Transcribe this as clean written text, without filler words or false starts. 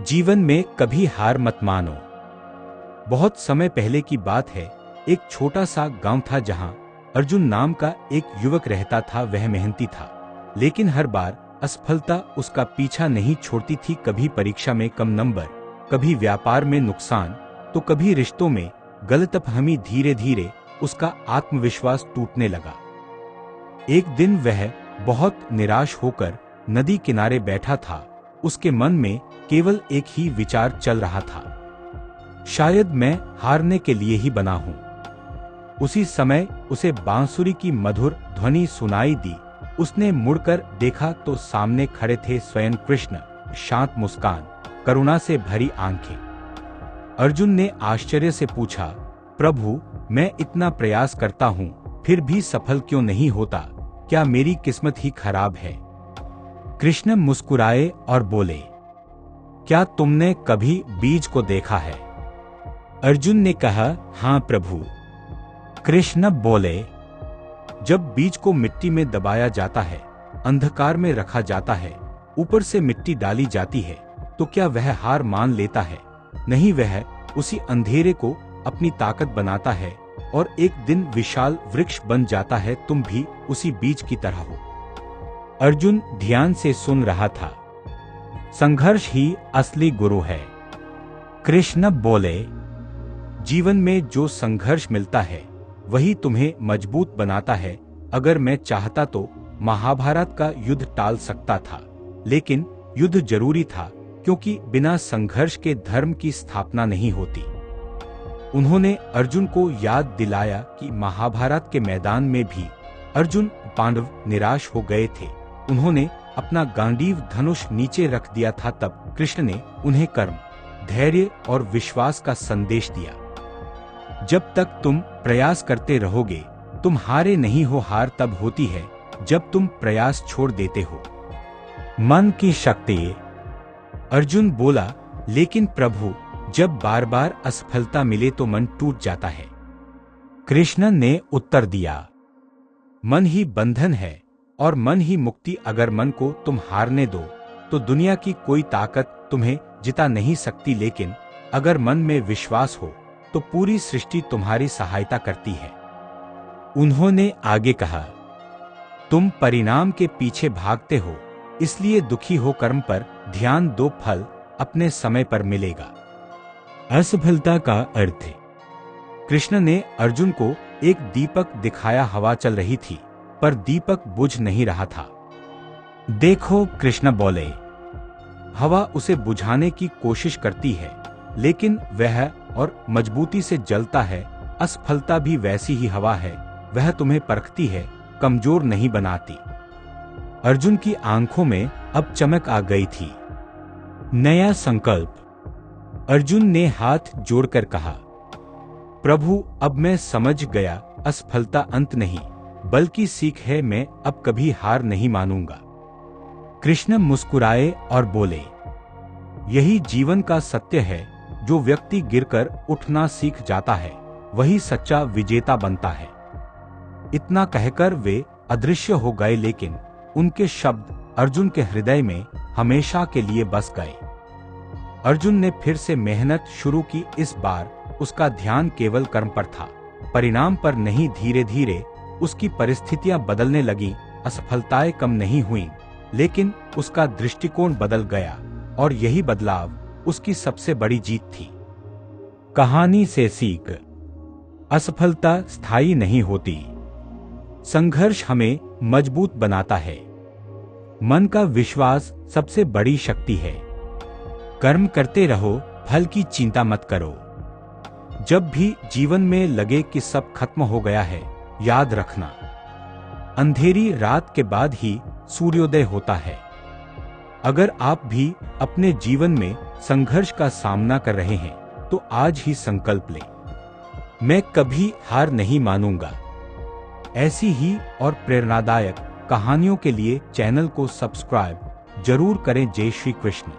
जीवन में कभी हार मत मानो। बहुत समय पहले की बात है। एक छोटा सा गांव था जहां अर्जुन नाम का एक युवक रहता था। वह मेहनती था, लेकिन हर बार असफलता उसका पीछा नहीं छोड़ती थी। कभी परीक्षा में कम नंबर, कभी व्यापार में नुकसान, तो कभी रिश्तों में गलतफहमी। धीरे धीरे उसका आत्मविश्वास टूटने लगा। एक दिन वह बहुत निराश होकर नदी किनारे बैठा था। उसके मन में केवल एक ही विचार चल रहा था, शायद मैं हारने के लिए ही बना हूं। उसी समय उसे बांसुरी की मधुर ध्वनि सुनाई दी। उसने मुड़कर देखा तो सामने खड़े थे स्वयं कृष्ण, शांत मुस्कान, करुणा से भरी आंखें। अर्जुन ने आश्चर्य से पूछा, प्रभु, मैं इतना प्रयास करता हूं, फिर भी सफल क्यों नहीं होता? क्या मेरी किस्मत ही खराब है? कृष्ण मुस्कुराए और बोले, क्या तुमने कभी बीज को देखा है? अर्जुन ने कहा, हाँ प्रभु। कृष्ण बोले, जब बीज को मिट्टी में दबाया जाता है, अंधकार में रखा जाता है, ऊपर से मिट्टी डाली जाती है, तो क्या वह हार मान लेता है? नहीं, वह उसी अंधेरे को अपनी ताकत बनाता है और एक दिन विशाल वृक्ष बन जाता है। तुम भी उसी बीज की तरह हो। अर्जुन ध्यान से सुन रहा था। संघर्ष ही असली गुरु है। कृष्ण बोले, जीवन में जो संघर्ष मिलता है वही तुम्हें मजबूत बनाता है। अगर मैं चाहता तो महाभारत का युद्ध टाल सकता था, लेकिन युद्ध जरूरी था, क्योंकि बिना संघर्ष के धर्म की स्थापना नहीं होती। उन्होंने अर्जुन को याद दिलाया कि महाभारत के मैदान में भी अर्जुन पांडव निराश हो गए थे। उन्होंने अपना गांडीव धनुष नीचे रख दिया था। तब कृष्ण ने उन्हें कर्म, धैर्य और विश्वास का संदेश दिया। जब तक तुम प्रयास करते रहोगे, तुम हारे नहीं हो। हार तब होती है जब तुम प्रयास छोड़ देते हो। मन की शक्ति। अर्जुन बोला, लेकिन प्रभु, जब बार बार असफलता मिले तो मन टूट जाता है। कृष्ण ने उत्तर दिया, मन ही बंधन है और मन ही मुक्ति। अगर मन को तुम हारने दो तो दुनिया की कोई ताकत तुम्हें जिता नहीं सकती, लेकिन अगर मन में विश्वास हो तो पूरी सृष्टि तुम्हारी सहायता करती है। उन्होंने आगे कहा, तुम परिणाम के पीछे भागते हो, इसलिए दुखी हो। कर्म पर ध्यान दो, फल अपने समय पर मिलेगा। असफलता का अर्थ। कृष्ण ने अर्जुन को एक दीपक दिखाया। हवा चल रही थी, पर दीपक बुझ नहीं रहा था। देखो, कृष्ण बोले, हवा उसे बुझाने की कोशिश करती है, लेकिन वह और मजबूती से जलता है। असफलता भी वैसी ही हवा है, वह तुम्हें परखती है, कमजोर नहीं बनाती। अर्जुन की आंखों में अब चमक आ गई थी। नया संकल्प। अर्जुन ने हाथ जोड़कर कहा, प्रभु, अब मैं समझ गया, असफलता अंत नहीं बल्कि सीख है। मैं अब कभी हार नहीं मानूंगा। कृष्ण मुस्कुराए और बोले, यही जीवन का सत्य है। जो व्यक्ति गिरकर उठना सीख जाता है, वही सच्चा विजेता बनता है। इतना कहकर वे अदृश्य हो गए, लेकिन उनके शब्द अर्जुन के हृदय में हमेशा के लिए बस गए। अर्जुन ने फिर से मेहनत शुरू की। इस बार उसका ध्यान केवल कर्म पर था, परिणाम पर नहीं। धीरे धीरे उसकी परिस्थितियां बदलने लगी। असफलताएं कम नहीं हुईं, लेकिन उसका दृष्टिकोण बदल गया और यही बदलाव उसकी सबसे बड़ी जीत थी। कहानी से सीख। असफलता स्थायी नहीं होती। संघर्ष हमें मजबूत बनाता है। मन का विश्वास सबसे बड़ी शक्ति है। कर्म करते रहो, फल की चिंता मत करो। जब भी जीवन में लगे कि सब खत्म हो गया है, याद रखना, अंधेरी रात के बाद ही सूर्योदय होता है। अगर आप भी अपने जीवन में संघर्ष का सामना कर रहे हैं, तो आज ही संकल्प लें, मैं कभी हार नहीं मानूंगा। ऐसी ही और प्रेरणादायक कहानियों के लिए चैनल को सब्सक्राइब जरूर करें। जय श्री कृष्ण।